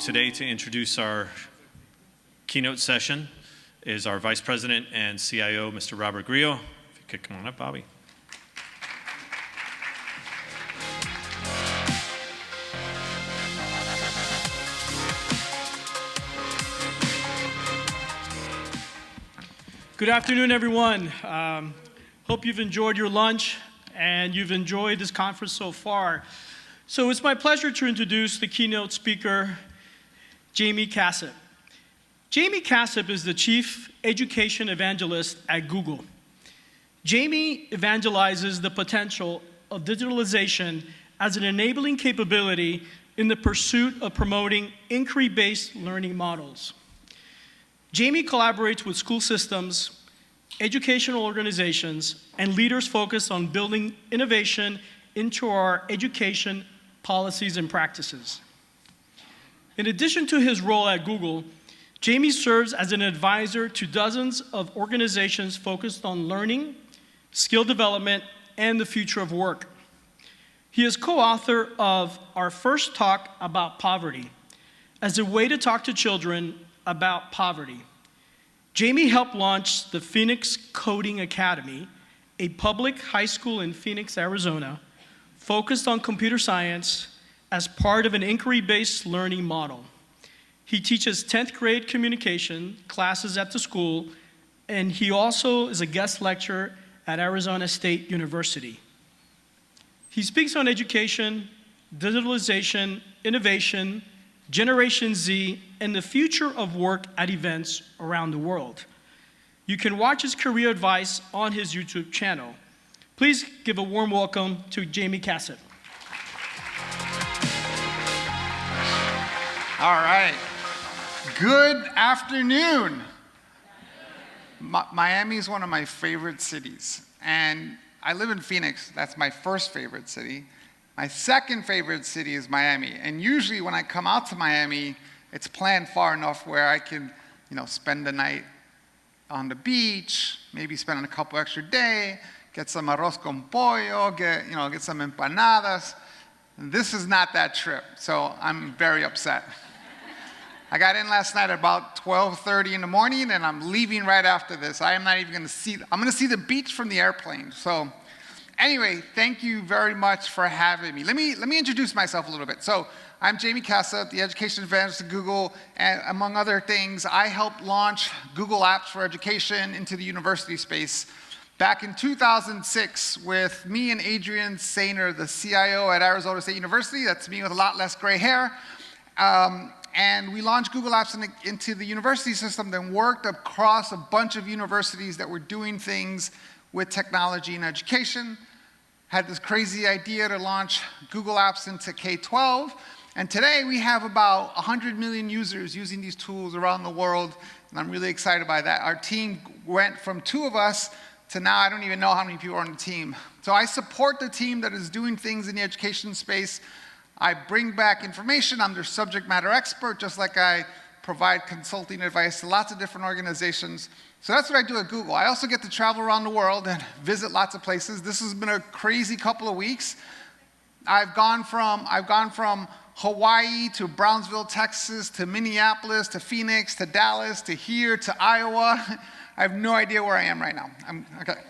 today to introduce our keynote session is our Vice President and CIO, Mr. Robert Grillo. If you could come on up, Bobby. Good afternoon, everyone. Hope you've enjoyed your lunch and you've enjoyed this conference so far. So it's my pleasure to introduce the keynote speaker, Jaime Casap. Jaime Casap is the Chief Education Evangelist at Google. Jaime evangelizes the potential of digitalization as an enabling capability in the pursuit of promoting inquiry-based learning models. Jaime collaborates with school systems, educational organizations, and leaders focused on building innovation into our education policies and practices. In addition to his role at Google, Jaime serves as an advisor to dozens of organizations focused on learning, skill development, and the future of work. He is co-author of Our First Talk About Poverty, as a way to talk to children about poverty. Jaime helped launch the Phoenix Coding Academy, a public high school in Phoenix, Arizona, focused on computer science as part of an inquiry-based learning model. He teaches 10th grade communication classes at the school, and he also is a guest lecturer at Arizona State University. He speaks on education, digitalization, innovation, Generation Z, and the future of work at events around the world. You can watch his career advice on his YouTube channel. Please give a warm welcome to Jaime Casap. All right. Good afternoon. Miami is one of my favorite cities, and I live in Phoenix. That's my first favorite city. My second favorite city is Miami, and usually when I come out to Miami, it's planned far enough where I can, spend the night on the beach, maybe spend a couple extra days, get some arroz con pollo, get some empanadas. This is not that trip, so I'm very upset. I got in last night at about 12:30 in the morning, and I'm leaving right after this. I am not even going to see. I'm going to see the beach from the airplane. So. Anyway, thank you very much for having me. Let me introduce myself a little bit. So I'm Jaime Casap, the Education Evangelist at Google, and among other things, I helped launch Google Apps for Education into the university space back in 2006 with me and Adrian Sainer, the CIO at Arizona State University. That's me with a lot less gray hair. And we launched Google Apps into the university system, then worked across a bunch of universities that were doing things with technology and education. Had this crazy idea to launch Google Apps into K-12, and today we have about 100 million users using these tools around the world, and I'm really excited by that. Our team went from 2 of us to now I don't even know how many people are on the team. So I support the team that is doing things in the education space. I bring back information. I'm their subject matter expert, just like I provide consulting advice to lots of different organizations. So that's what I do at Google. I also get to travel around the world and visit lots of places. This has been a crazy couple of weeks. I've gone from Hawaii to Brownsville, Texas, to Minneapolis, to Phoenix, to Dallas, to here, to Iowa. I have no idea where I am right now. Okay.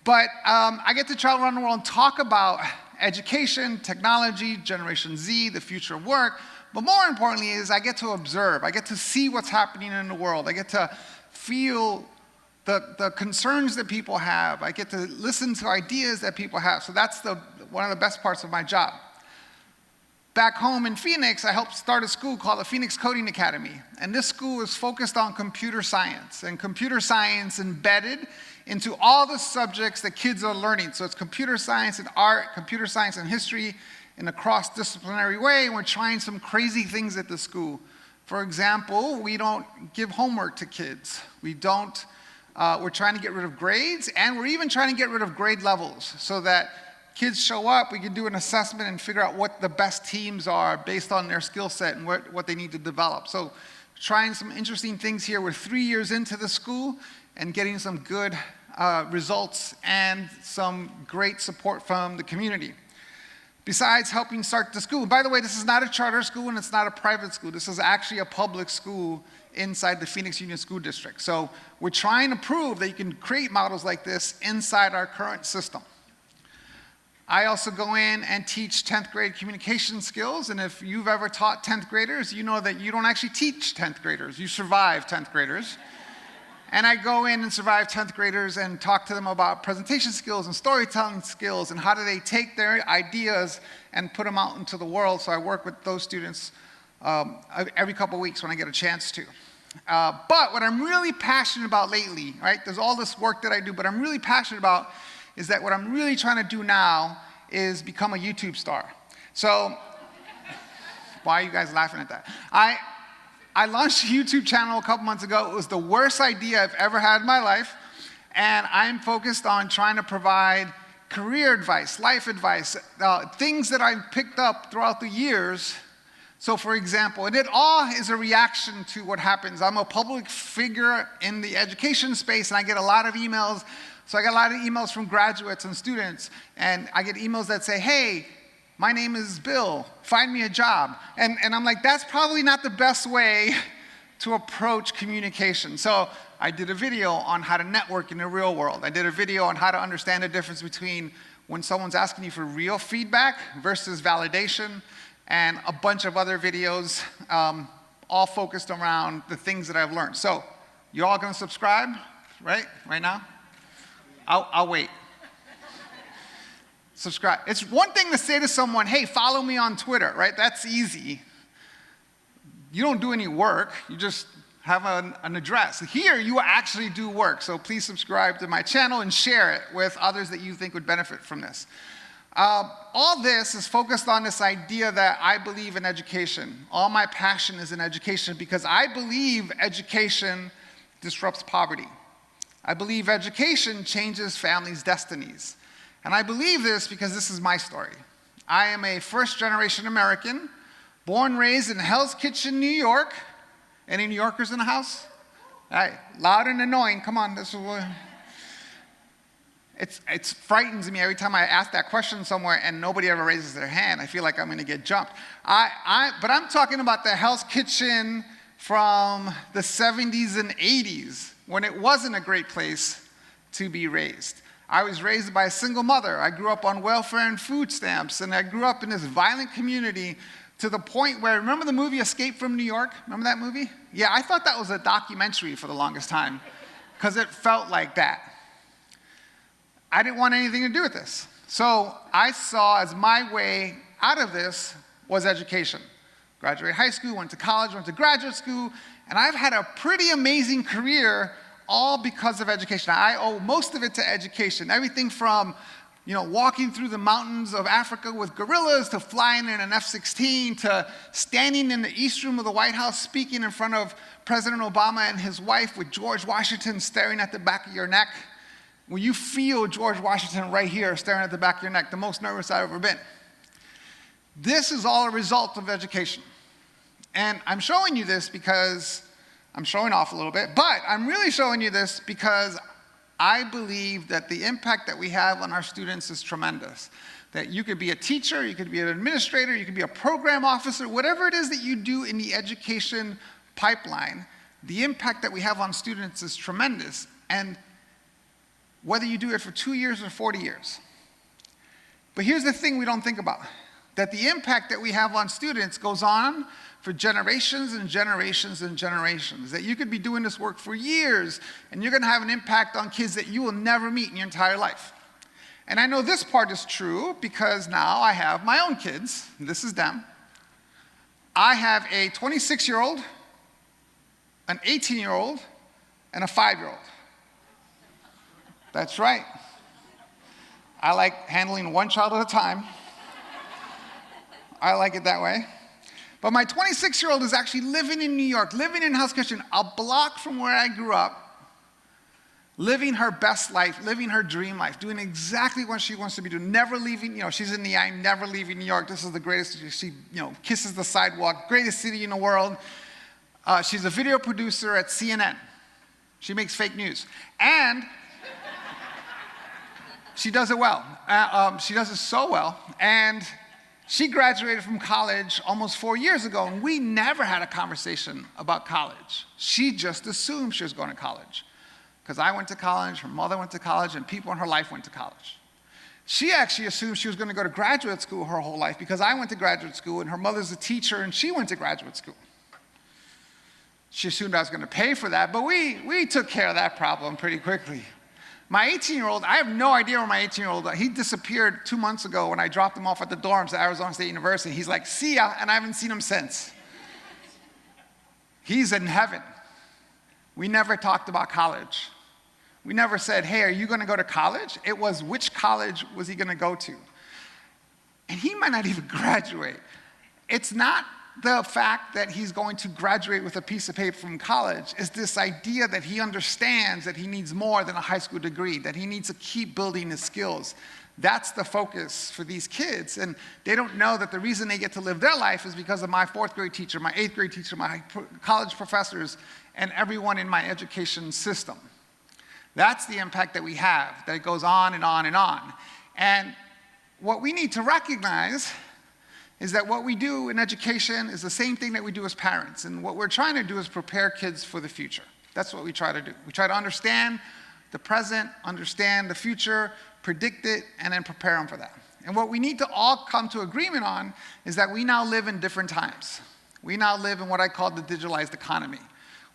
But I get to travel around the world and talk about education, technology, Generation Z, the future of work. But more importantly is I get to observe. I get to see what's happening in the world. I get to feel the concerns that people have. I get to listen to ideas that people have. So that's one of the best parts of my job. Back home in Phoenix, I helped start a school called the Phoenix Coding Academy. And this school is focused on computer science, and computer science embedded into all the subjects that kids are learning. So it's computer science and art, computer science and history in a cross-disciplinary way. And we're trying some crazy things at the school. For example, we don't give homework to kids. We're trying to get rid of grades, and we're even trying to get rid of grade levels so that kids show up, we can do an assessment and figure out what the best teams are based on their skill set and what they need to develop. So trying some interesting things here. We're 3 years into the school and getting some good results and some great support from the community. besides helping start the school. By the way, this is not a charter school and it's not a private school. This is actually a public school inside the Phoenix Union School District. So we're trying to prove that you can create models like this inside our current system. I also go in and teach 10th grade communication skills, and if you've ever taught 10th graders, you know that you don't actually teach 10th graders, you survive 10th graders. And I go in and survive 10th graders and talk to them about presentation skills and storytelling skills and how do they take their ideas and put them out into the world. So I work with those students every couple of weeks when I get a chance to. But what I'm really passionate about lately, right, there's all this work that I do, but I'm really passionate about is that what I'm really trying to do now is become a YouTube star. So, why are you guys laughing at that? I launched a YouTube channel a couple months ago. It was the worst idea I've ever had in my life, and I'm focused on trying to provide career advice, life advice, things that I've picked up throughout the years. So for example, and it all is a reaction to what happens. I'm a public figure in the education space, and I get a lot of emails. So I get a lot of emails from graduates and students, and I get emails that say, hey, my name is Bill, find me a job. And I'm like, that's probably not the best way to approach communication. So I did a video on how to network in the real world. I did a video on how to understand the difference between when someone's asking you for real feedback versus validation, and a bunch of other videos, all focused around the things that I've learned. So you're all gonna subscribe, right now? I'll wait. Subscribe. It's one thing to say to someone, hey, follow me on Twitter, right? That's easy. You don't do any work, you just have an address. Here, you actually do work, so please subscribe to my channel and share it with others that you think would benefit from this. All this is focused on this idea that I believe in education. All my passion is in education because I believe education disrupts poverty. I believe education changes families' destinies. And I believe this because this is my story. I am a first-generation American, born and raised in Hell's Kitchen, New York. Any New Yorkers in the house? All right, loud and annoying, come on. This is what... It frightens me every time I ask that question somewhere and nobody ever raises their hand. I feel like I'm gonna get jumped. But I'm talking about the Hell's Kitchen from the 70s and 80s, when it wasn't a great place to be raised. I was raised by a single mother. I grew up on welfare and food stamps, and I grew up in this violent community to the point where, remember the movie Escape from New York? Remember that movie? Yeah, I thought that was a documentary for the longest time, because it felt like that. I didn't want anything to do with this. So I saw as my way out of this was education. Graduated high school, went to college, went to graduate school, and I've had a pretty amazing career all because of education. I owe most of it to education. Everything from, walking through the mountains of Africa with gorillas, to flying in an F-16, to standing in the East Room of the White House speaking in front of President Obama and his wife with George Washington staring at the back of your neck. When you feel George Washington right here staring at the back of your neck, the most nervous I've ever been. This is all a result of education. And I'm showing you this because I'm showing off a little bit, but I'm really showing you this because I believe that the impact that we have on our students is tremendous. That you could be a teacher, you could be an administrator, you could be a program officer, whatever it is that you do in the education pipeline, the impact that we have on students is tremendous. And whether you do it for 2 years or 40 years. But here's the thing we don't think about, that the impact that we have on students goes on for generations and generations and generations, that you could be doing this work for years, and you're gonna have an impact on kids that you will never meet in your entire life. And I know this part is true because now I have my own kids. This is them. I have a 26-year-old, an 18-year-old, and a 5-year-old. That's right. I like handling one child at a time. I like it that way. But my 26-year-old is actually living in New York, living in Hell's Kitchen, a block from where I grew up, living her best life, living her dream life, doing exactly what she wants to be doing, never leaving, she's in the I'm never leaving New York. This is the greatest, she, kisses the sidewalk, greatest city in the world. She's a video producer at CNN. She makes fake news. And she does it well. She does it so well. And She graduated from college almost 4 years ago, and we never had a conversation about college. She just assumed she was going to college. Because I went to college, her mother went to college, and people in her life went to college. She actually assumed she was going to go to graduate school her whole life because I went to graduate school, and her mother's a teacher, and she went to graduate school. She assumed I was going to pay for that, but we took care of that problem pretty quickly. My 18-year-old, I have no idea where my 18-year-old, he disappeared 2 months ago when I dropped him off at the dorms at Arizona State University. He's like, see ya, and I haven't seen him since. He's in heaven. We never talked about college. We never said, hey, are you going to go to college? It was, which college was he going to go to? And he might not even graduate. It's not the fact that he's going to graduate with a piece of paper from college. It's this idea that he understands that he needs more than a high school degree, that he needs to keep building his skills. That's the focus for these kids. And they don't know that the reason they get to live their life is because of my 4th grade teacher, my 8th grade teacher, my college professors, and everyone in my education system. That's the impact that we have, that it goes on and on and on. And what we need to recognize is that what we do in education is the same thing that we do as parents. And what we're trying to do is prepare kids for the future. That's what we try to do. We try to understand the present, understand the future, predict it, and then prepare them for that. And what we need to all come to agreement on is that we now live in different times. We now live in what I call the digitalized economy.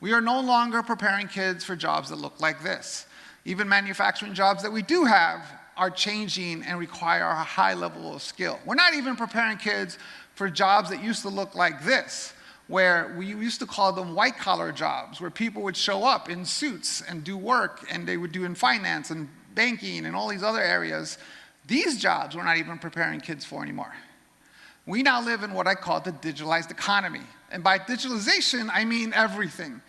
We are no longer preparing kids for jobs that look like this. Even manufacturing jobs that we do have are changing and require a high level of skill. We're not even preparing kids for jobs that used to look like this, where we used to call them white-collar jobs, where people would show up in suits and do work, and they would do in finance and banking and all these other areas. These jobs we're not even preparing kids for anymore. We now live in what I call the digitalized economy. And by digitalization, I mean everything.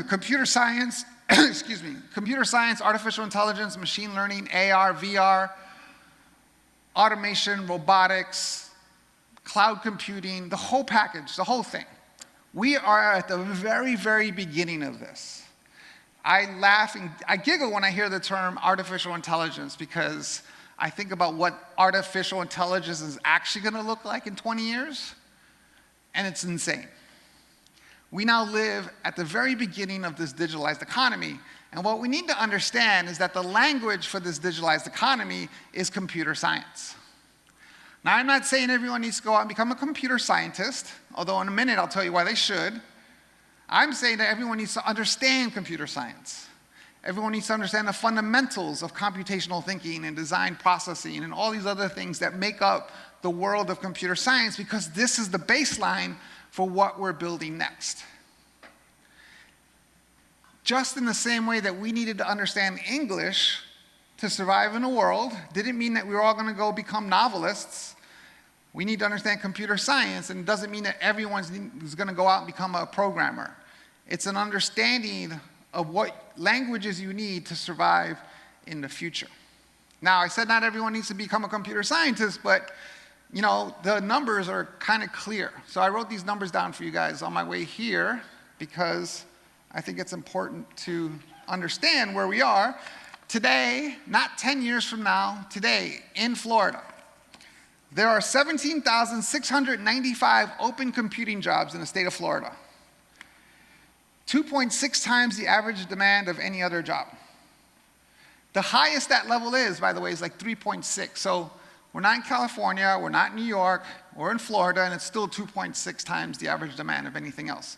Computer science, computer science, artificial intelligence, machine learning, AR, VR, automation, robotics, cloud computing, the whole package, the whole thing. We are at the very, very beginning of this. I laugh and I giggle when I hear the term artificial intelligence because I think about what artificial intelligence is actually going to look like in 20 years, and it's insane. We now live at the very beginning of this digitalized economy, and what we need to understand is that the language for this digitalized economy is computer science. Now, I'm not saying everyone needs to go out and become a computer scientist, although in a minute I'll tell you why they should. I'm saying that everyone needs to understand computer science. Everyone needs to understand the fundamentals of computational thinking and design processing and all these other things that make up the world of computer science, because this is the baseline for what we're building next. Just in the same way that we needed to understand English to survive in the world, didn't mean that we were all going to go become novelists. We need to understand computer science, and it doesn't mean that everyone's going to go out and become a programmer. It's an understanding of what languages you need to survive in the future. Now, I said not everyone needs to become a computer scientist, but you know, the numbers are kind of clear. So I wrote these numbers down for you guys on my way here because I think it's important to understand where we are. Today, not 10 years from now, today in Florida, there are 17,695 open computing jobs in the state of Florida. 2.6 times the average demand of any other job. The highest that level is, by the way, is like 3.6. So we're not in California, we're not in New York, we're in Florida, and it's still 2.6 times the average demand of anything else.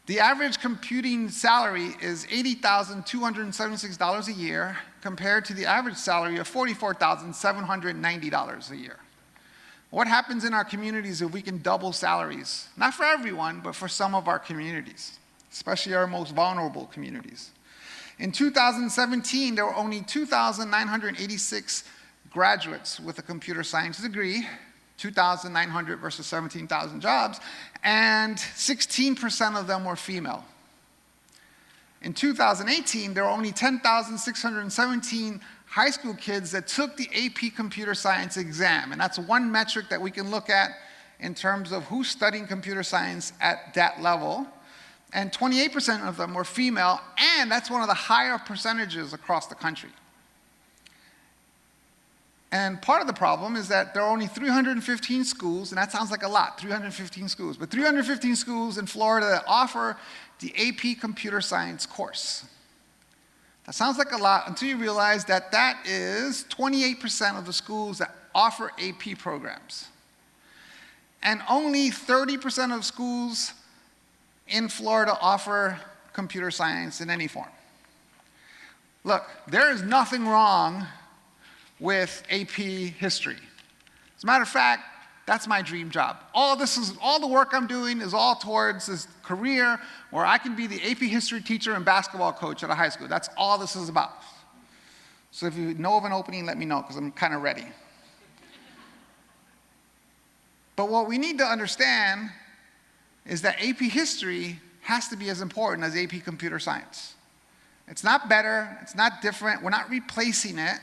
The average computing salary is $80,276 a year compared to the average salary of $44,790 a year. What happens in our communities if we can double salaries? Not for everyone, but for some of our communities, especially our most vulnerable communities. In 2017, there were only 2,986 graduates with a computer science degree, 2,900 versus 17,000 jobs, and 16% of them were female. In 2018, there were only 10,617 high school kids that took the AP Computer Science exam, and that's one metric that we can look at in terms of who's studying computer science at that level. And 28% of them were female, and that's one of the higher percentages across the country. And part of the problem is that there are only 315 schools, and that sounds like a lot, 315 schools, but 315 schools in Florida that offer the AP Computer Science course. That sounds like a lot until you realize that that is 28% of the schools that offer AP programs. And only 30% of schools in Florida offer computer science in any form. Look, there is nothing wrong with AP history. As a matter of fact, that's my dream job. All the work I'm doing is all towards this career where I can be the AP history teacher and basketball coach at a high school. That's all this is about. So if you know of an opening, let me know, because I'm kind of ready. But what we need to understand is that AP history has to be as important as AP computer science. It's not better, it's not different, we're not replacing it.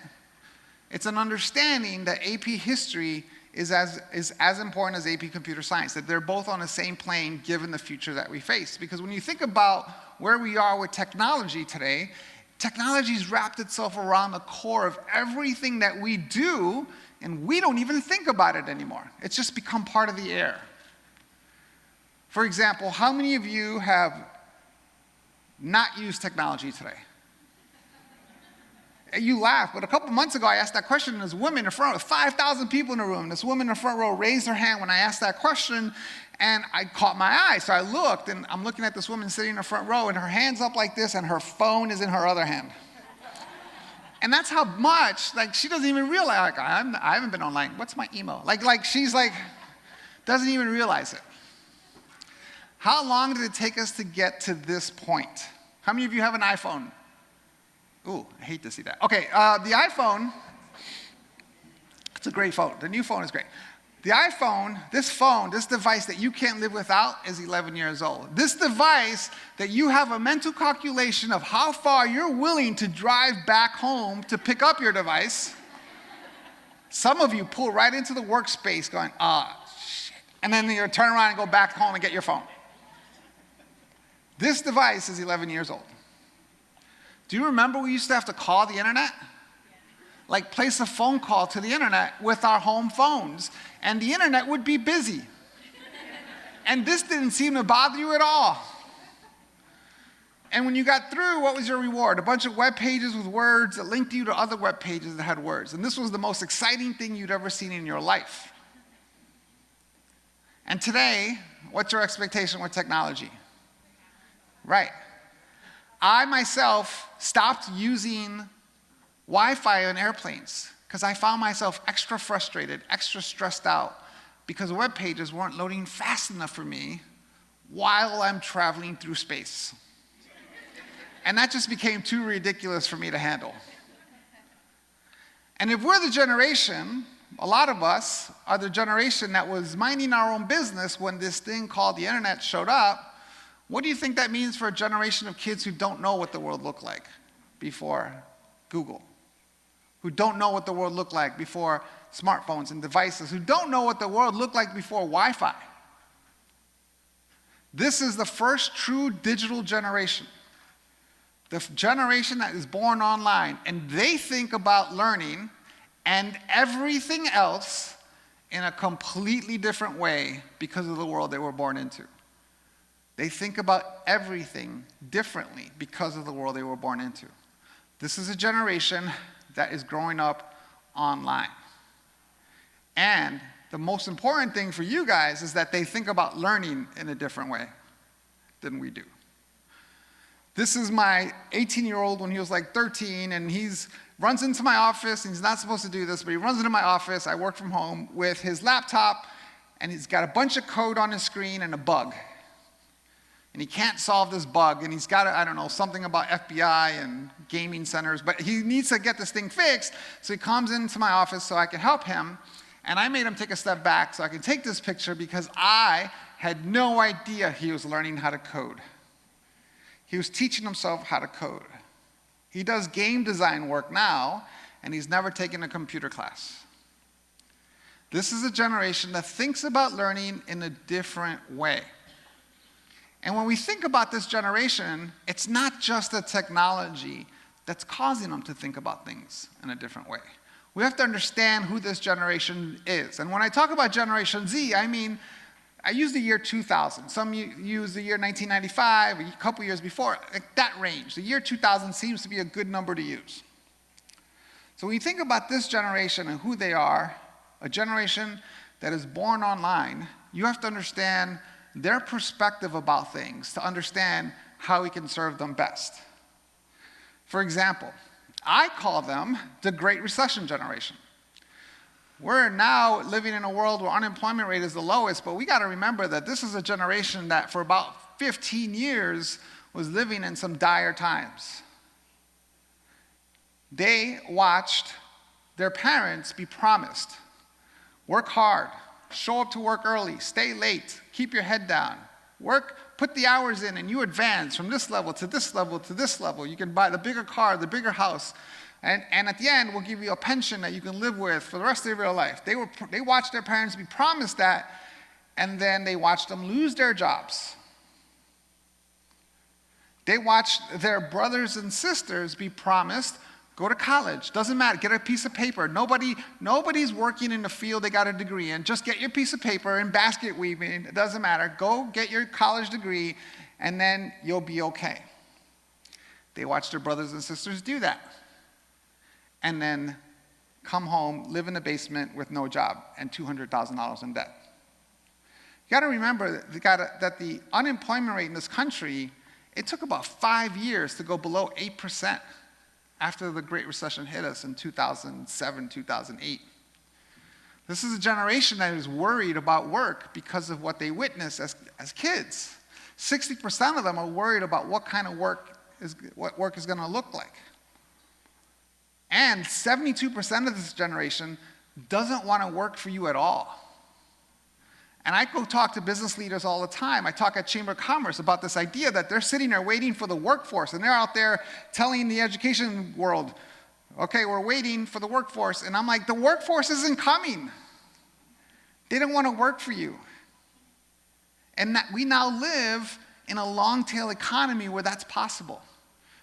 It's an understanding that AP history is as important as AP computer science, that they're both on the same plane given the future that we face. Because when you think about where we are with technology today, technology's wrapped itself around the core of everything that we do, and we don't even think about it anymore. It's just become part of the air. For example, how many of you have not used technology today? You laugh, but a couple months ago I asked that question, and this woman in front of 5,000 people in the room. This woman in the front row raised her hand when I asked that question, and I caught my eye. So I looked, and I'm looking at this woman sitting in the front row, and her hand's up like this, and her phone is in her other hand. And that's how much, like, she doesn't even realize, like, I haven't been online. What's my email? She's like, doesn't even realize it. How long did it take us to get to this point? How many of you have an iPhone? Ooh, I hate to see that. Okay, the iPhone, it's a great phone. The new phone is great. The iPhone, this device that you can't live without is 11 years old. This device that you have a mental calculation of how far you're willing to drive back home to pick up your device. Some of you pull right into the workspace going, shit. And then you turn around and go back home and get your phone. This device is 11 years old. Do you remember we used to have to call the internet? Like place a phone call to the internet with our home phones, and the internet would be busy. And this didn't seem to bother you at all. And when you got through, what was your reward? A bunch of web pages with words that linked you to other web pages that had words. And this was the most exciting thing you'd ever seen in your life. And today, what's your expectation with technology? Right. I myself stopped using Wi-Fi on airplanes because I found myself extra frustrated, extra stressed out because web pages weren't loading fast enough for me while I'm traveling through space. And that just became too ridiculous for me to handle. And if we're the generation, a lot of us are the generation that was minding our own business when this thing called the internet showed up, what do you think that means for a generation of kids who don't know what the world looked like before Google? Who don't know what the world looked like before smartphones and devices? Who don't know what the world looked like before Wi-Fi? This is the first true digital generation. The generation that is born online, and they think about learning and everything else in a completely different way because of the world they were born into. They think about everything differently because of the world they were born into. This is a generation that is growing up online. And the most important thing for you guys is that they think about learning in a different way than we do. This is my 18-year-old when he was like 13, and runs into my office, and he's not supposed to do this, but he runs into my office, I work from home, with his laptop, and he's got a bunch of code on his screen and a bug. And he can't solve this bug, and he's got, I don't know, something about FBI and gaming centers, but he needs to get this thing fixed, so he comes into my office so I can help him, and I made him take a step back so I can take this picture because I had no idea he was learning how to code. He was teaching himself how to code. He does game design work now, and he's never taken a computer class. This is a generation that thinks about learning in a different way. And when we think about this generation, it's not just the technology that's causing them to think about things in a different way. We have to understand who this generation is. And when I talk about Generation Z, I mean, I use the year 2000. Some use the year 1995, a couple years before, like that range. The year 2000 seems to be a good number to use. So when you think about this generation and who they are, a generation that is born online, you have to understand their perspective about things to understand how we can serve them best. For example, I call them the Great Recession generation. We're now living in a world where unemployment rate is the lowest, but we got to remember that this is a generation that for about 15 years was living in some dire times. They watched their parents be promised, work hard, show up to work early, stay late, keep your head down, work, put the hours in, and you advance from this level to this level to this level. You can buy the bigger car, the bigger house, and at the end, we'll give you a pension that you can live with for the rest of your life. They watched their parents be promised that, and then they watched them lose their jobs. They watched their brothers and sisters be promised, go to college, doesn't matter, get a piece of paper. Nobody's working in the field they got a degree in. Just get your piece of paper in basket weaving, it doesn't matter. Go get your college degree, and then you'll be okay. They watched their brothers and sisters do that. And then come home, live in the basement with no job and $200,000 in debt. You gotta remember that the unemployment rate in this country, it took about 5 years to go below 8%. After the Great Recession hit us in 2007, 2008. This is a generation that is worried about work because of what they witnessed as kids. 60% of them are worried about what work is gonna look like. And 72% of this generation doesn't wanna work for you at all. And I go talk to business leaders all the time. I talk at Chamber of Commerce about this idea that they're sitting there waiting for the workforce, and they're out there telling the education world, okay, we're waiting for the workforce. And I'm like, the workforce isn't coming. They don't want to work for you. And that we now live in a long-tail economy where that's possible,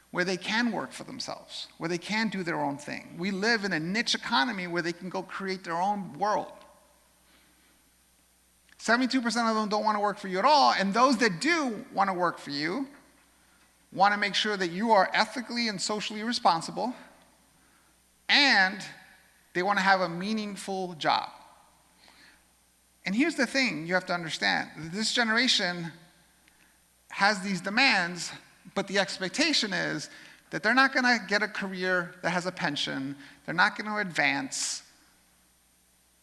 where they can work for themselves, where they can do their own thing. We live in a niche economy where they can go create their own world. 72% of them don't want to work for you at all, and those that do want to work for you want to make sure that you are ethically and socially responsible, and they want to have a meaningful job. And here's the thing you have to understand. This generation has these demands, but the expectation is that they're not going to get a career that has a pension, they're not going to advance,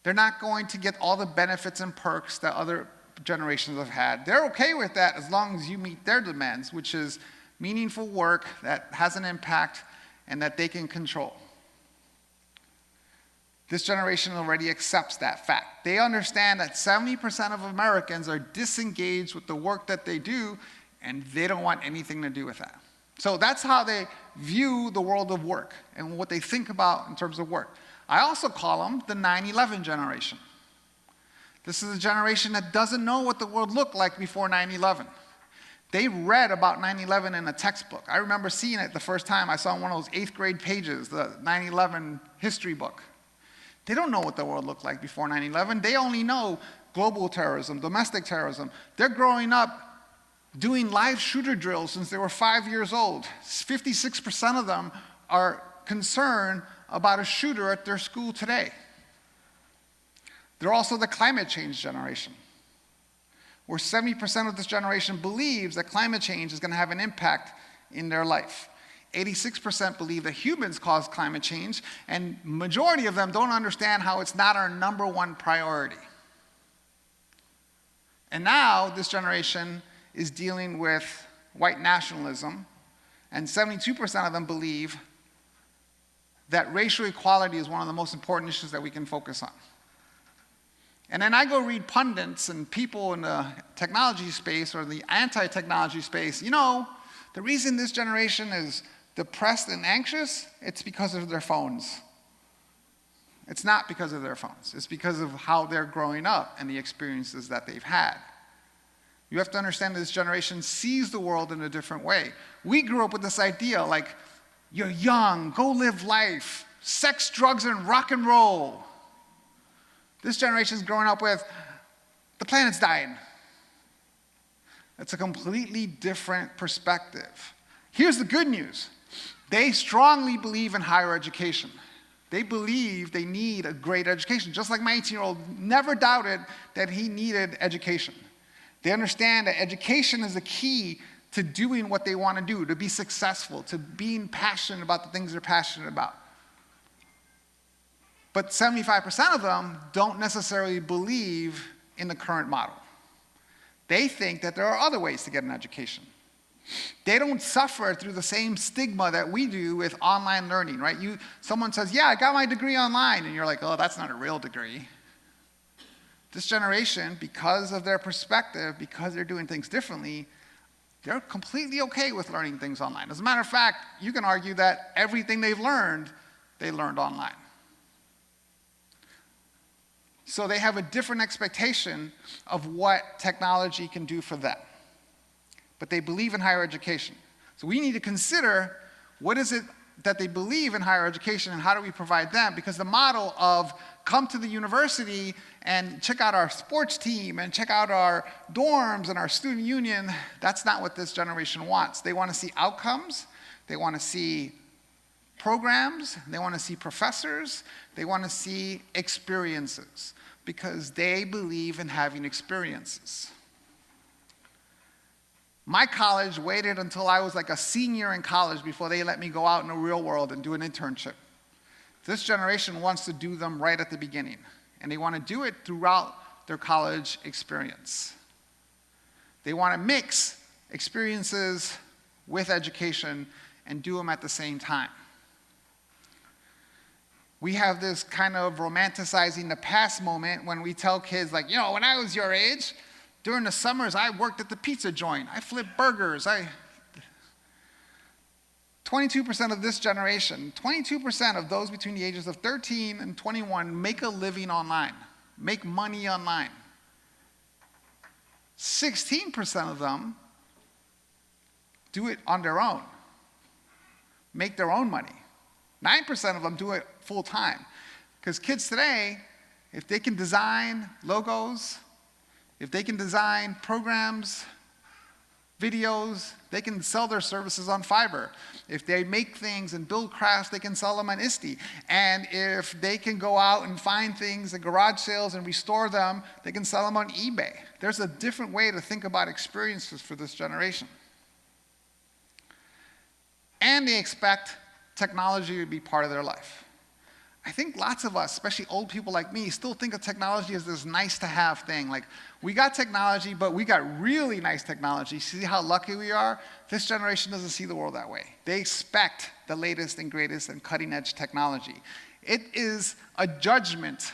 they're not going to get all the benefits and perks that other generations have had. They're okay with that as long as you meet their demands, which is meaningful work that has an impact and that they can control. This generation already accepts that fact. They understand that 70% of Americans are disengaged with the work that they do, and they don't want anything to do with that. So that's how they view the world of work and what they think about in terms of work. I also call them the 9/11 generation. This is a generation that doesn't know what the world looked like before 9/11. They read about 9/11 in a textbook. I remember seeing it the first time I saw one of those 8th grade pages, the 9/11 history book. They don't know what the world looked like before 9/11. They only know global terrorism, domestic terrorism. They're growing up doing live shooter drills since they were 5 years old. 56% of them are concerned about a shooter at their school today. They're also the climate change generation, where 70% of this generation believes that climate change is going to have an impact in their life. 86% believe that humans cause climate change, and majority of them don't understand how it's not our #1 priority. And now this generation is dealing with white nationalism, and 72% of them believe that racial equality is one of the most important issues that we can focus on. And then I go read pundits and people in the technology space or the anti-technology space. You know, the reason this generation is depressed and anxious, it's because of their phones. It's not because of their phones. It's because of how they're growing up and the experiences that they've had. You have to understand that this generation sees the world in a different way. We grew up with this idea like, you're young, go live life. sex, drugs, and rock and roll. This generation is growing up with, the planet's dying. It's a completely different perspective. Here's the good news. They strongly believe in higher education. They believe they need a great education. Just like my 18-year-old never doubted that he needed education. They understand that education is the key to doing what they want to do, to be successful, to being passionate about the things they're passionate about. But 75% of them don't necessarily believe in the current model. They think that there are other ways to get an education. They don't suffer through the same stigma that we do with online learning, right? Someone says, yeah, I got my degree online, and you're like, oh, that's not a real degree. This generation, because of their perspective, because they're doing things differently, they're completely okay with learning things online. As a matter of fact, you can argue that everything they've learned, they learned online. So they have a different expectation of what technology can do for them. But they believe in higher education. So we need to consider what is it that they believe in higher education and how do we provide them? Because the model of come to the university and check out our sports team and check out our dorms and our student union, that's not what this generation wants. They want to see outcomes, they want to see programs, they want to see professors, they want to see experiences because they believe in having experiences. My college waited until I was like a senior in college before they let me go out in the real world and do an internship. This generation wants to do them right at the beginning, and they want to do it throughout their college experience. They want to mix experiences with education and do them at the same time. We have this kind of romanticizing the past moment when we tell kids like, when I was your age, during the summers, I worked at the pizza joint. I flipped burgers. 22% of this generation, 22% of those between the ages of 13 and 21 make a living online, make money online. 16% of them do it on their own, make their own money. 9% of them do it full time. Because kids today, if they can design logos, if they can design programs, videos, they can sell their services on Fiverr. If they make things and build crafts, they can sell them on ISTE. And if they can go out and find things at garage sales and restore them, they can sell them on eBay. There's a different way to think about experiences for this generation. And they expect technology to be part of their life. I think lots of us, especially old people like me, still think of technology as this nice-to-have thing. Like, we got technology, but we got really nice technology. See how lucky we are? This generation doesn't see the world that way. They expect the latest and greatest and cutting-edge technology. It is a judgment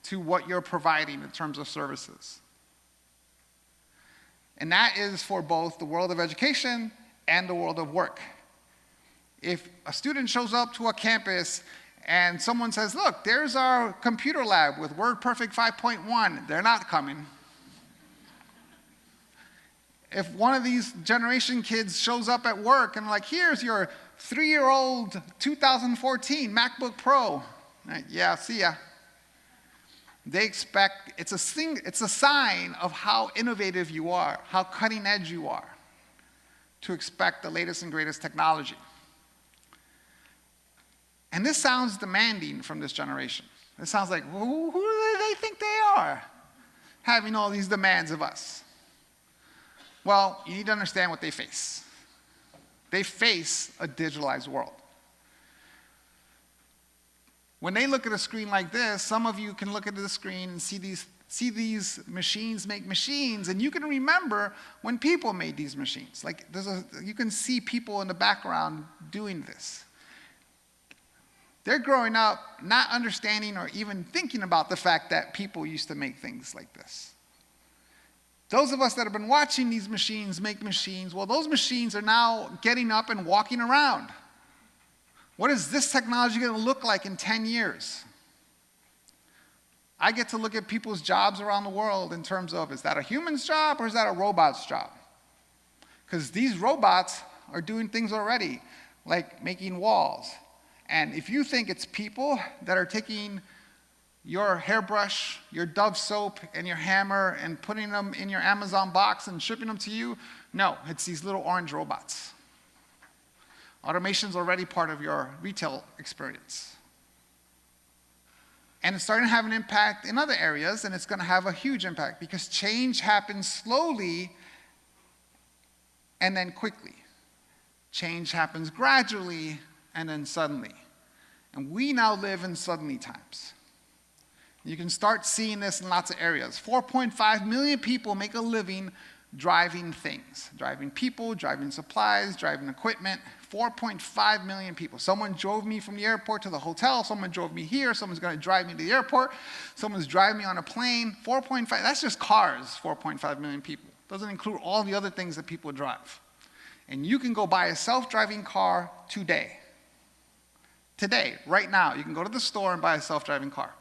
to what you're providing in terms of services. And that is for both the world of education and the world of work. If a student shows up to a campus and someone says, look, there's our computer lab with WordPerfect 5.1, they're not coming. If one of these generation kids shows up at work and like, here's your 3-year-old 2014 MacBook Pro, yeah, see ya. They expect, it's a sign of how innovative you are, how cutting edge you are, to expect the latest and greatest technology. And this sounds demanding from this generation. It sounds like, well, who do they think they are, having all these demands of us? Well, you need to understand what they face. They face a digitalized world. When they look at a screen like this, some of you can look at the screen and see these machines make machines, and you can remember when people made these machines. Like you can see people in the background doing this. They're growing up not understanding or even thinking about the fact that people used to make things like this. Those of us that have been watching these machines make machines, well, those machines are now getting up and walking around. What is this technology going to look like in 10 years? I get to look at people's jobs around the world in terms of, is that a human's job or is that a robot's job? Because these robots are doing things already, like making walls, And if you think it's people that are taking your hairbrush, your Dove soap, and your hammer and putting them in your Amazon box and shipping them to you, no, it's these little orange robots. Automation's already part of your retail experience. And it's starting to have an impact in other areas, and it's going to have a huge impact because change happens slowly and then quickly. Change happens gradually and then suddenly. And we now live in suddenly times. You can start seeing this in lots of areas. 4.5 million people make a living driving things. Driving people, driving supplies, driving equipment. 4.5 million people. Someone drove me from the airport to the hotel. Someone drove me here. Someone's going to drive me to the airport. Someone's driving me on a plane. 4.5, that's just cars, 4.5 million people. Doesn't include all the other things that people drive. And you can go buy a self-driving car today. Today, right now, you can go to the store and buy a self-driving car.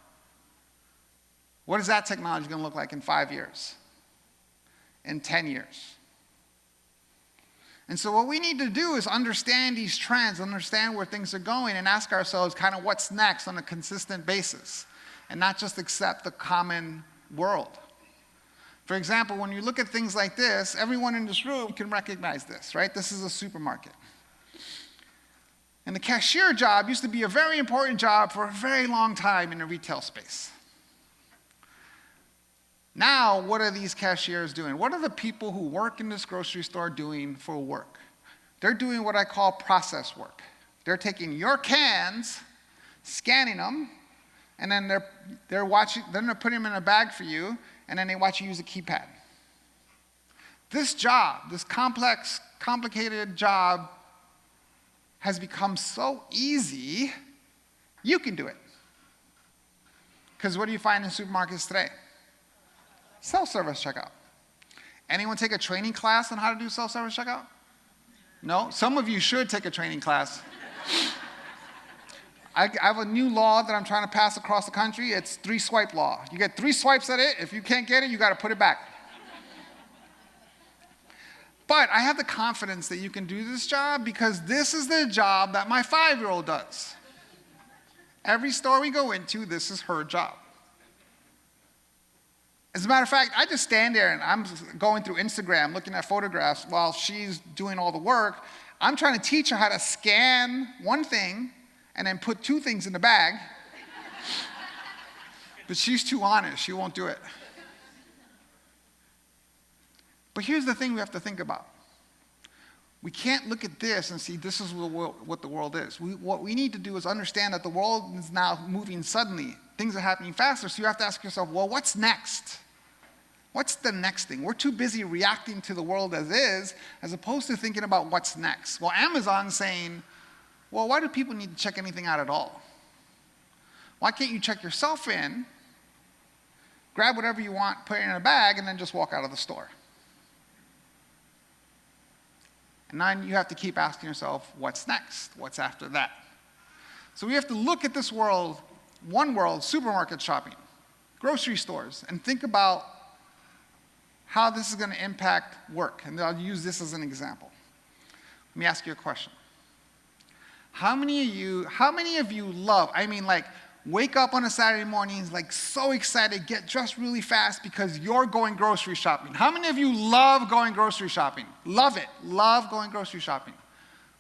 What is that technology going to look like in 5 years? In 10 years? And so what we need to do is understand these trends, understand where things are going, and ask ourselves kind of what's next on a consistent basis, and not just accept the common world. For example, when you look at things like this, everyone in this room can recognize this, right? This is a supermarket. And the cashier job used to be a very important job for a very long time in the retail space. Now, what are these cashiers doing? What are the people who work in this grocery store doing for work? They're doing what I call process work. They're taking your cans, scanning them, and then they're putting them in a bag for you, and then they watch you use a keypad. This job, this complex, complicated job, has become so easy, you can do it. Because what do you find in supermarkets today? Self-service checkout. Anyone take a training class on how to do self-service checkout? No? Some of you should take a training class. I have a new law that I'm trying to pass across the country. It's 3-swipe law. You get 3 swipes at it. If you can't get it, you got to put it back. But I have the confidence that you can do this job because this is the job that my 5-year-old does. Every store we go into, this is her job. As a matter of fact, I just stand there and I'm going through Instagram looking at photographs while she's doing all the work. I'm trying to teach her how to scan one thing and then put 2 things in the bag. But she's too honest. She won't do it. But here's the thing we have to think about. We can't look at this and see this is what the world is. What we need to do is understand that the world is now moving suddenly. Things are happening faster, so you have to ask yourself, well, what's next? What's the next thing? We're too busy reacting to the world as opposed to thinking about what's next. Well, Amazon's saying, well, why do people need to check anything out at all? Why can't you check yourself in, grab whatever you want, put it in a bag, and then just walk out of the store? And then you have to keep asking yourself, what's next? What's after that? So we have to look at this world, one world, supermarket shopping, grocery stores, and think about how this is going to impact work. And I'll use this as an example. Let me ask you a question. How many of you love, wake up on a Saturday morning, so excited, get dressed really fast because you're going grocery shopping? How many of you love going grocery shopping? Love it. Love going grocery shopping.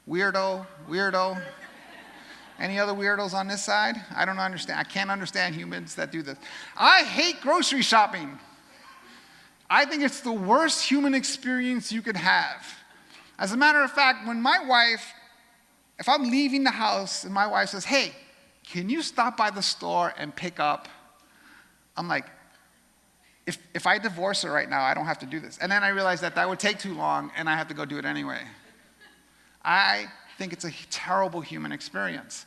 Weirdo. Any other weirdos on this side? I don't understand. I can't understand humans that do this. I hate grocery shopping. I think it's the worst human experience you could have. As a matter of fact, when if I'm leaving the house and my wife says, hey, can you stop by the store and pick up? I'm like, if I divorce her right now, I don't have to do this. And then I realize that would take too long and I have to go do it anyway. I think it's a terrible human experience.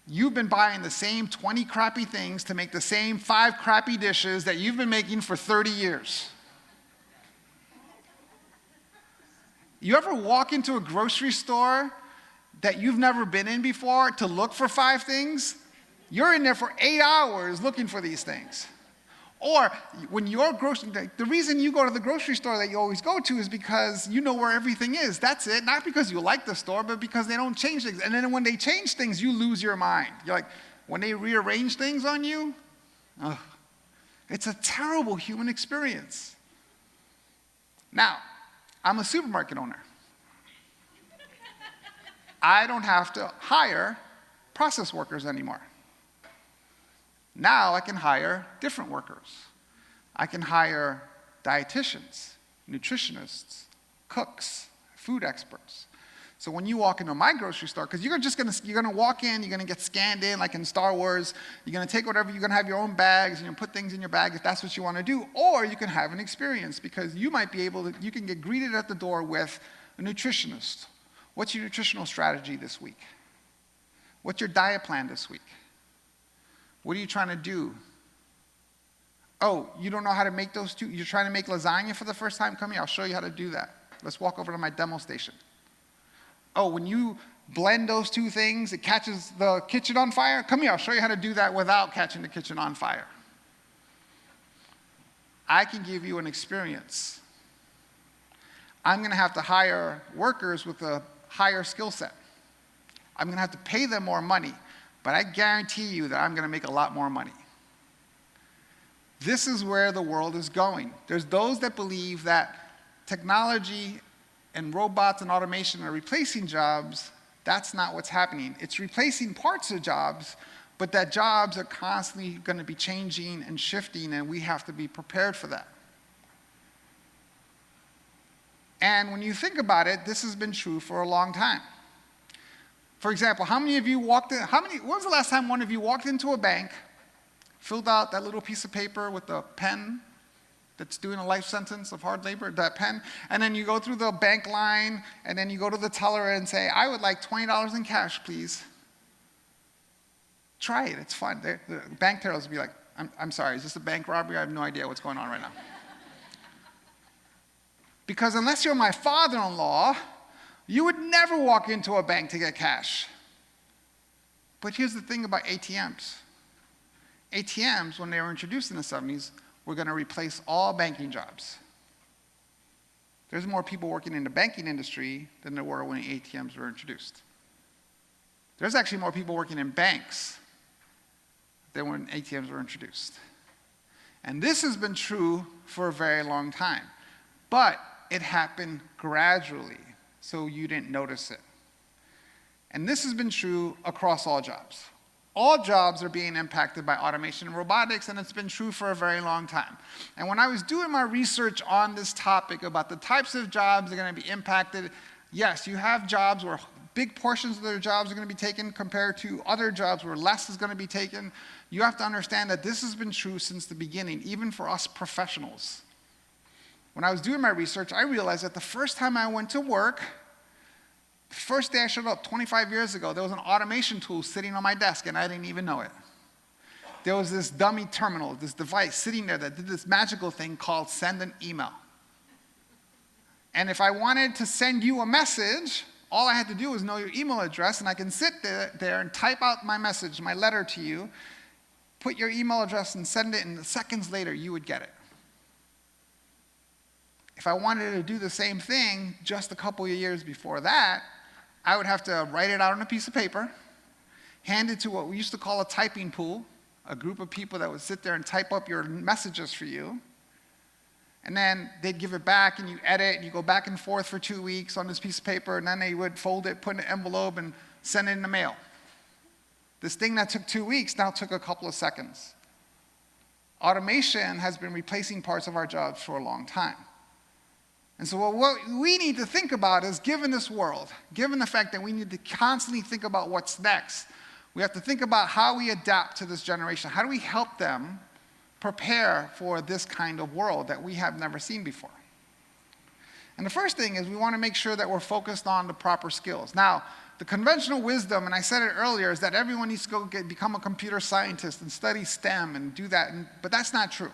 You've been buying the same 20 crappy things to make the same 5 crappy dishes that you've been making for 30 years. You ever walk into a grocery store that you've never been in before to look for 5 things? You're in there for 8 hours looking for these things. Or when your the reason you go to the grocery store that you always go to is because you know where everything is. That's it. Not because you like the store, but because they don't change things. And then when they change things, you lose your mind. You're like, when they rearrange things on you, ugh, it's a terrible human experience. Now, I'm a supermarket owner. I don't have to hire process workers anymore. Now I can hire different workers. I can hire dietitians, nutritionists, cooks, food experts. So when you walk into my grocery store, because you're gonna walk in, you're gonna get scanned in like in Star Wars, you're gonna take whatever, you're gonna have your own bags, and you put things in your bag if that's what you wanna do, or you can have an experience because you might be able to, you can get greeted at the door with a nutritionist. What's your nutritional strategy this week? What's your diet plan this week? What are you trying to do? Oh, you don't know how to make those two? You're trying to make lasagna for the first time? Come here, I'll show you how to do that. Let's walk over to my demo station. Oh, when you blend those two things, it catches the kitchen on fire? Come here, I'll show you how to do that without catching the kitchen on fire. I can give you an experience. I'm gonna have to hire workers with a higher skill set. I'm gonna have to pay them more money. But I guarantee you that I'm going to make a lot more money. This is where the world is going. There's those that believe that technology and robots and automation are replacing jobs. That's not what's happening. It's replacing parts of jobs, but that jobs are constantly going to be changing and shifting, and we have to be prepared for that. And when you think about it, this has been true for a long time. For example, how many of you when was the last time one of you walked into a bank, filled out that little piece of paper with the pen that's doing a life sentence of hard labor, that pen, and then you go through the bank line, and then you go to the teller and say, I would like $20 in cash, please. Try it, it's fun. The bank tellers will be like, I'm sorry, is this a bank robbery? I have no idea what's going on right now. Because unless you're my father-in-law, you would never walk into a bank to get cash. But here's the thing about ATMs. ATMs, when they were introduced in the 70s, were going to replace all banking jobs. There's more people working in the banking industry than there were when ATMs were introduced. There's actually more people working in banks than when ATMs were introduced. And this has been true for a very long time. But it happened gradually, so you didn't notice it. And this has been true across all jobs. All jobs are being impacted by automation and robotics, and it's been true for a very long time. And when I was doing my research on this topic about the types of jobs that are going to be impacted, yes, you have jobs where big portions of their jobs are going to be taken compared to other jobs where less is going to be taken. You have to understand that this has been true since the beginning, even for us professionals. When I was doing my research, I realized that the first time I went to work, the first day I showed up 25 years ago, there was an automation tool sitting on my desk, and I didn't even know it. There was this dummy terminal, this device sitting there that did this magical thing called send an email. And if I wanted to send you a message, all I had to do was know your email address, and I can sit there and type out my message, my letter to you, put your email address and send it, and seconds later, you would get it. If I wanted to do the same thing just a couple of years before that, I would have to write it out on a piece of paper, hand it to what we used to call a typing pool, a group of people that would sit there and type up your messages for you. And then they'd give it back, and you edit, and you go back and forth for 2 weeks on this piece of paper, and then they would fold it, put it in an envelope, and send it in the mail. This thing that took 2 weeks now took a couple of seconds. Automation has been replacing parts of our jobs for a long time. And so what we need to think about is, given this world, given the fact that we need to constantly think about what's next, we have to think about how we adapt to this generation. How do we help them prepare for this kind of world that we have never seen before? And the first thing is we want to make sure that we're focused on the proper skills. Now, the conventional wisdom, and I said it earlier, is that everyone needs to go become a computer scientist and study STEM and do that, but that's not true.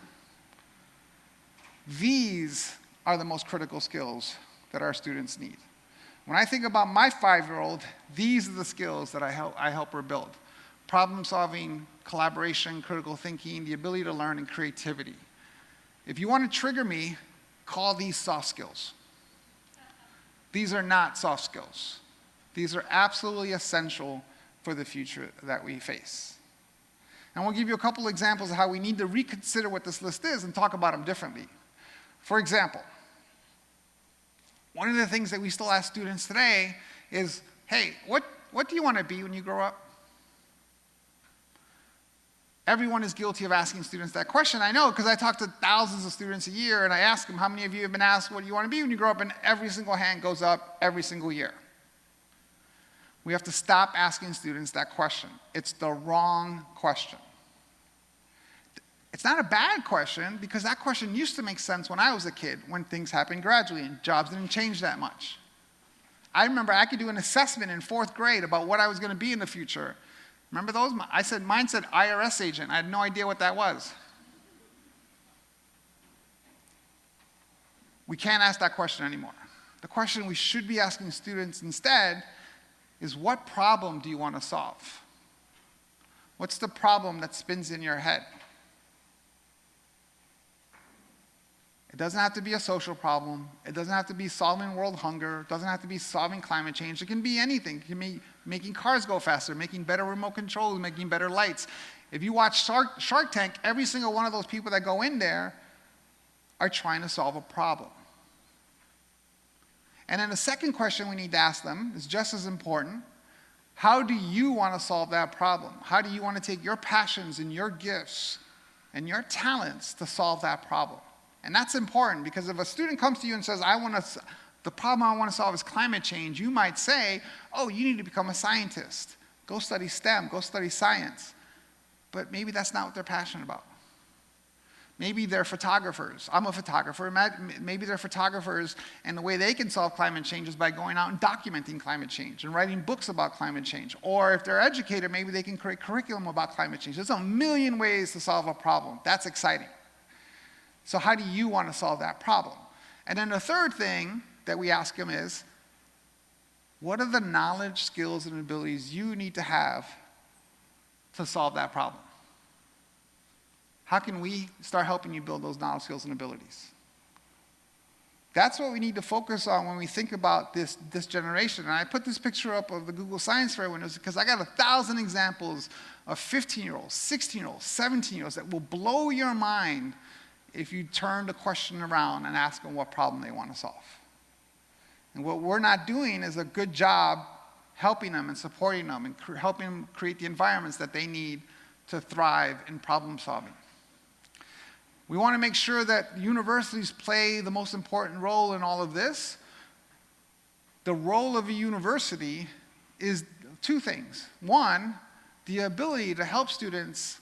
These are the most critical skills that our students need. When I think about my 5-year-old, these are the skills that I help her build. problem solving, collaboration, critical thinking, the ability to learn, and creativity. If you want to trigger me, call these soft skills. These are not soft skills. These are absolutely essential for the future that we face. And we'll give you a couple examples of how we need to reconsider what this list is and talk about them differently. For example, one of the things that we still ask students today is, hey, what do you want to be when you grow up? Everyone is guilty of asking students that question. I know, because I talk to thousands of students a year, and I ask them, how many of you have been asked, what do you want to be when you grow up? And every single hand goes up every single year. We have to stop asking students that question. It's the wrong question. It's not a bad question, because that question used to make sense when I was a kid, when things happened gradually and jobs didn't change that much. I remember I could do an assessment in 4th grade about what I was going to be in the future. Remember those? Mine said IRS agent. I had no idea what that was. We can't ask that question anymore. The question we should be asking students instead is, what problem do you want to solve? What's the problem that spins in your head? It doesn't have to be a social problem. It doesn't have to be solving world hunger. It doesn't have to be solving climate change. It can be anything. It can be making cars go faster, making better remote controls, making better lights. If you watch Shark Tank, every single one of those people that go in there are trying to solve a problem. And then the second question we need to ask them is just as important. How do you want to solve that problem? How do you want to take your passions and your gifts and your talents to solve that problem? And that's important, because if a student comes to you and says, the problem I want to solve is climate change, you might say, oh, you need to become a scientist. Go study STEM, go study science. But maybe that's not what they're passionate about. Maybe they're photographers. I'm a photographer. Maybe they're photographers, and the way they can solve climate change is by going out and documenting climate change and writing books about climate change. Or if they're educated, maybe they can create curriculum about climate change. There's a million ways to solve a problem. That's exciting. So how do you want to solve that problem? And then the third thing that we ask them is, what are the knowledge, skills, and abilities you need to have to solve that problem? How can we start helping you build those knowledge, skills, and abilities? That's what we need to focus on when we think about this generation. And I put this picture up of the Google Science Fair windows because I got 1,000 examples of 15-year-olds, 16-year-olds, 17-year-olds that will blow your mind if you turn the question around and ask them what problem they want to solve. And what we're not doing is a good job helping them and supporting them and helping them create the environments that they need to thrive in problem solving. We want to make sure that universities play the most important role in all of this. The role of a university is two things. One, the ability to help students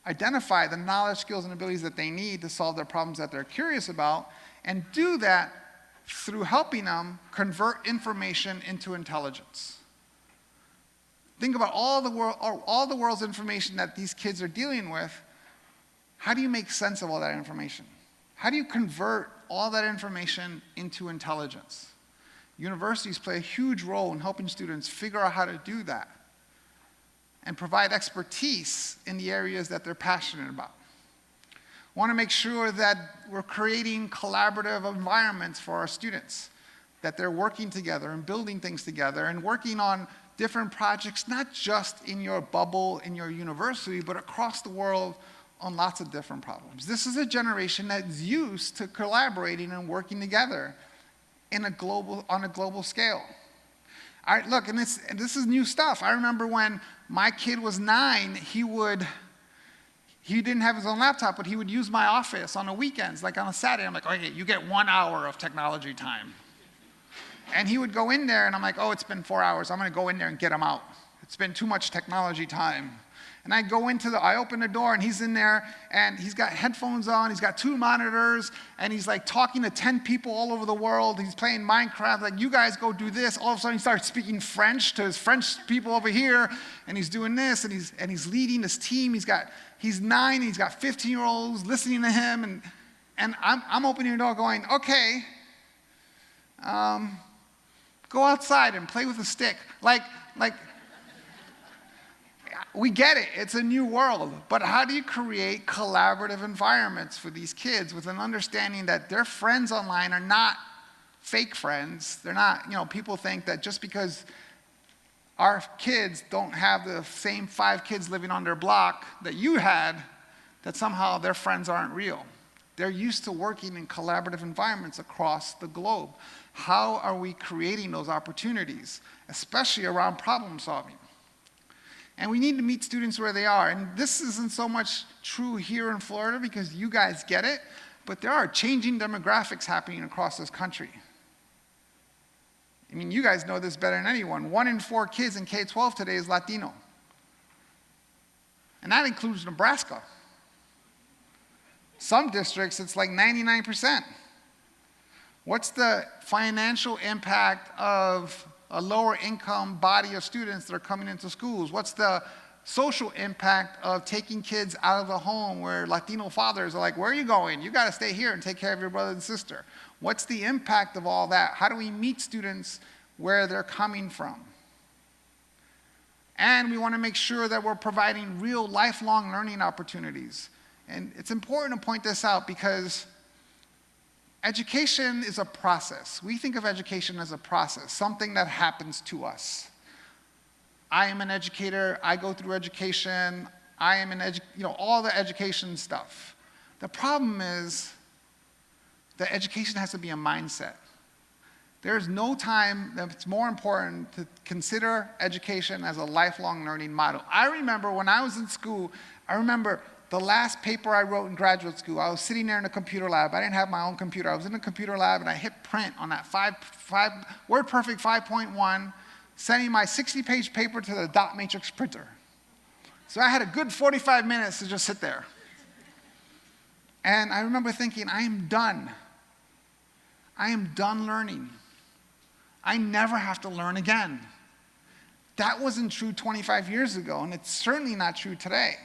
identify the knowledge, skills, and abilities that they need to solve their problems that they're curious about, and do that through helping them convert information into intelligence. Think about all the world's information that these kids are dealing with. How do you make sense of all that information? How do you convert all that information into intelligence? Universities play a huge role in helping students figure out how to do that and provide expertise in the areas that they're passionate about. We want to make sure that we're creating collaborative environments for our students, that they're working together and building things together and working on different projects, not just in your bubble, in your university, but across the world on lots of different problems. This is a generation that's used to collaborating and working together on a global scale. Look, and this is new stuff. I remember when my kid was 9, he didn't have his own laptop, but he would use my office on the weekends, like on a Saturday. I'm like, okay, you get 1 hour of technology time. And he would go in there, and I'm like, oh, it's been 4 hours. I'm going to go in there and get him out. It's been too much technology time. And I open the door, and he's in there, and he's got headphones on, he's got 2 monitors, and he's like talking to 10 people all over the world. He's playing Minecraft, like, you guys go do this. All of a sudden, he starts speaking French to his French people over here, and he's doing this, and he's leading this team. He's 9, and he's got 15-year-olds listening to him, and I'm opening the door going, okay, go outside and play with a stick. Like, we get it, it's a new world, but how do you create collaborative environments for these kids with an understanding that their friends online are not fake friends? They're not, people think that just because our kids don't have the same 5 kids living on their block that you had, that somehow their friends aren't real. They're used to working in collaborative environments across the globe. How are we creating those opportunities, especially around problem solving? And we need to meet students where they are. And this isn't so much true here in Florida because you guys get it, but there are changing demographics happening across this country. I mean, you guys know this better than anyone. 1 in 4 kids in K-12 today is Latino. And that includes Nebraska. Some districts, it's like 99%. What's the financial impact of a lower income body of students that are coming into schools? What's the social impact of taking kids out of the home where Latino fathers are like, where are you going? You got to stay here and take care of your brother and sister. What's the impact of all that? How do we meet students where they're coming from? And we want to make sure that we're providing real lifelong learning opportunities. And it's important to point this out because education is a process. We think of education as a process, something that happens to us. I am an educator, I go through education, I am all the education stuff. The problem is that education has to be a mindset. There's no time that's more important to consider education as a lifelong learning model. I remember when I was in school, the last paper I wrote in graduate school, I was sitting there in a computer lab. I didn't have my own computer. I was in a computer lab and I hit print on that WordPerfect 5.1, sending my 60-page paper to the dot matrix printer. So I had a good 45 minutes to just sit there. And I remember thinking, I am done. I am done learning. I never have to learn again. That wasn't true 25 years ago, and it's certainly not true today.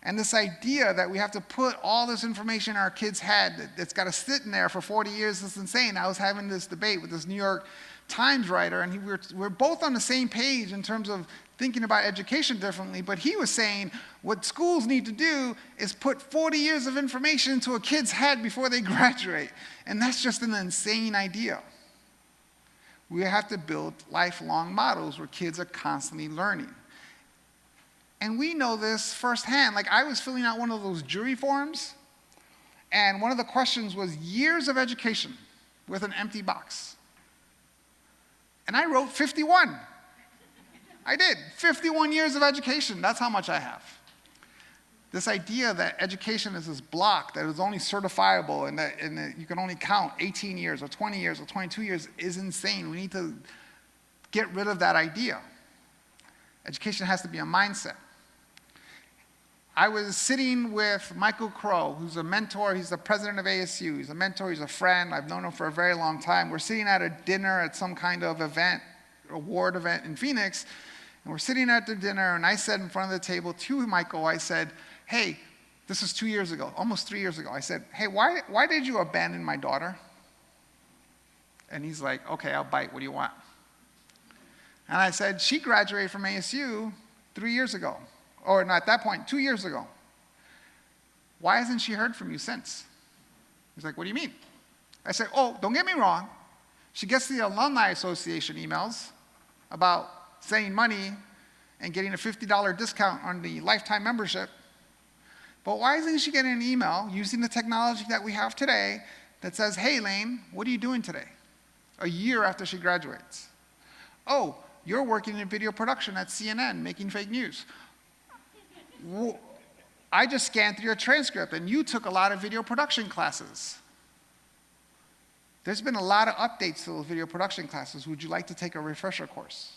And this idea that we have to put all this information in our kids' head that's got to sit in there for 40 years is insane. I was having this debate with this New York Times writer, and we're both on the same page in terms of thinking about education differently, but he was saying what schools need to do is put 40 years of information into a kid's head before they graduate. And that's just an insane idea. We have to build lifelong models where kids are constantly learning. And we know this firsthand. Like, I was filling out one of those jury forms, and one of the questions was years of education with an empty box. And I wrote 51. I did. 51 years of education. That's how much I have. This idea that education is this block that is only certifiable and that you can only count 18 years or 20 years or 22 years is insane. We need to get rid of that idea. Education has to be a mindset. I was sitting with Michael Crow, who's a mentor. He's the president of ASU. He's a mentor. He's a friend. I've known him for a very long time. We're sitting at a dinner at some kind of event, award event in Phoenix, and we're sitting at the dinner, and I said in front of the table to Michael, I said, hey, this was 2 years ago, almost 3 years ago. I said, hey, why did you abandon my daughter? And he's like, okay, I'll bite. What do you want? And I said, she graduated from ASU 3 years ago. Or not at that point, 2 years ago. Why hasn't she heard from you since? He's like, what do you mean? I said, oh, don't get me wrong. She gets the Alumni Association emails about saving money and getting a $50 discount on the lifetime membership. But why isn't she getting an email using the technology that we have today that says, hey, Lane, what are you doing today? A year after she graduates. Oh, you're working in video production at CNN, making fake news. I just scanned through your transcript, and you took a lot of video production classes. There's been a lot of updates to those video production classes. Would you like to take a refresher course?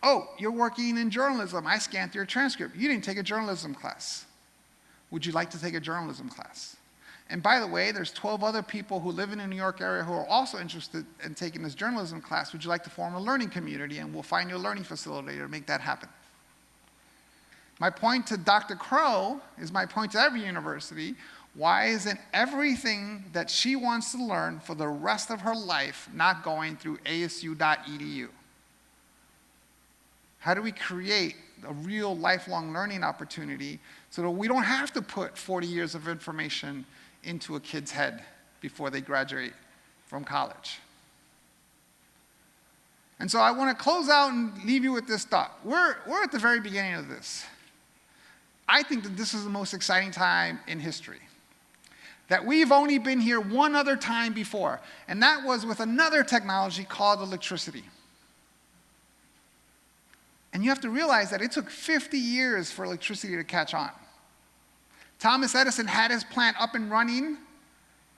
Oh, you're working in journalism. I scanned through your transcript. You didn't take a journalism class. Would you like to take a journalism class? And by the way, there's 12 other people who live in the New York area who are also interested in taking this journalism class. Would you like to form a learning community? And we'll find you a learning facilitator to make that happen. My point to Dr. Crow is my point to every university. Why isn't everything that she wants to learn for the rest of her life not going through asu.edu? How do we create a real lifelong learning opportunity so that we don't have to put 40 years of information into a kid's head before they graduate from college? And so I want to close out and leave you with this thought. We're at the very beginning of this. I think that this is the most exciting time in history. That we've only been here one other time before, and that was with another technology called electricity. And you have to realize that it took 50 years for electricity to catch on. Thomas Edison had his plant up and running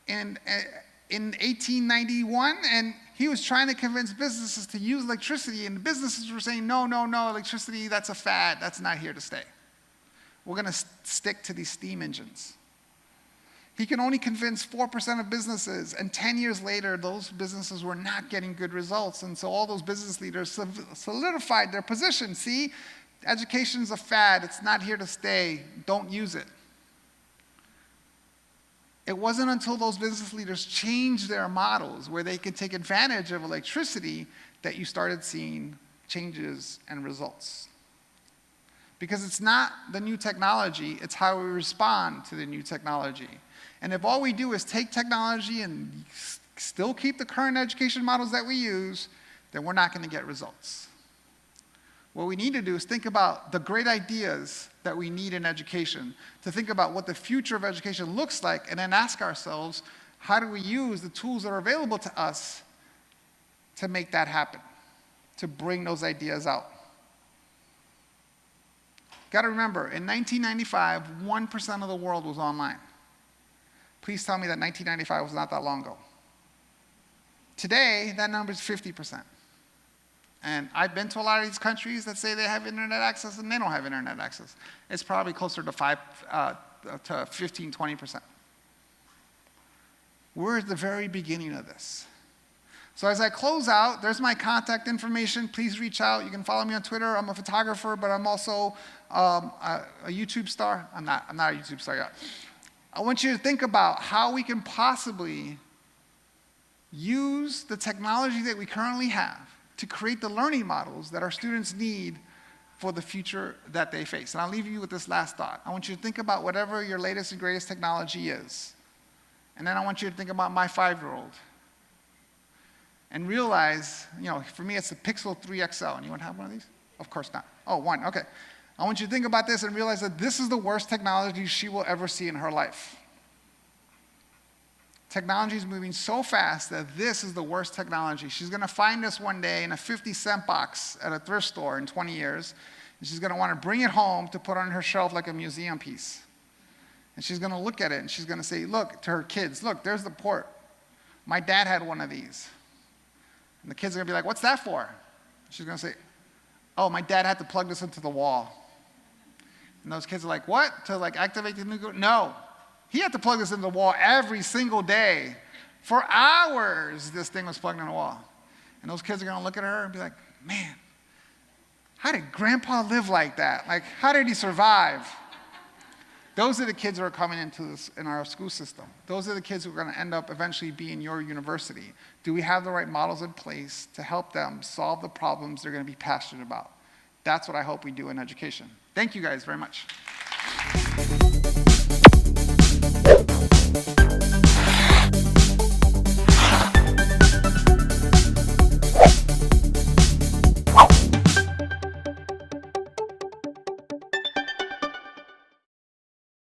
in 1891, and he was trying to convince businesses to use electricity, and the businesses were saying, no, no, no, electricity, that's a fad, that's not here to stay. We're going to stick to these steam engines. He can only convince 4% of businesses, and 10 years later, those businesses were not getting good results, and so all those business leaders solidified their position. See, education's a fad, it's not here to stay, don't use it. It wasn't until those business leaders changed their models where they could take advantage of electricity that you started seeing changes and results. Because it's not the new technology, it's how we respond to the new technology. And if all we do is take technology and still keep the current education models that we use, then we're not going to get results. What we need to do is think about the great ideas that we need in education, to think about what the future of education looks like, and then ask ourselves, how do we use the tools that are available to us to make that happen, to bring those ideas out? Got to remember, in 1995, 1% of the world was online. Please tell me that 1995 was not that long ago. Today, that number is 50%. And I've been to a lot of these countries that say they have internet access and they don't have internet access. It's probably closer to 15, 20%. We're at the very beginning of this. So as I close out, there's my contact information. Please reach out. You can follow me on Twitter. I'm a photographer, but I'm also a YouTube star. I'm not a YouTube star yet. I want you to think about how we can possibly use the technology that we currently have to create the learning models that our students need for the future that they face. And I'll leave you with this last thought. I want you to think about whatever your latest and greatest technology is. And then I want you to think about my 5-year-old. And realize, for me it's the Pixel 3 XL. Anyone have one of these? Of course not. Oh, one, okay. I want you to think about this and realize that this is the worst technology she will ever see in her life. Technology is moving so fast that this is the worst technology. She's going to find this one day in a 50-cent box at a thrift store in 20 years, and she's going to want to bring it home to put on her shelf like a museum piece. And she's going to look at it, and she's going to say, look, to her kids, look, there's the port. My dad had one of these. And the kids are going to be like, what's that for? She's going to say, oh, my dad had to plug this into the wall. And those kids are like, what? To activate the nuclear? No. He had to plug this into the wall every single day. For hours, this thing was plugged in the wall. And those kids are going to look at her and be like, man, how did Grandpa live like that? How did he survive? Those are the kids who are coming into this in our school system. Those are the kids who are going to end up eventually being your university. Do we have the right models in place to help them solve the problems they're going to be passionate about? That's what I hope we do in education. Thank you guys very much.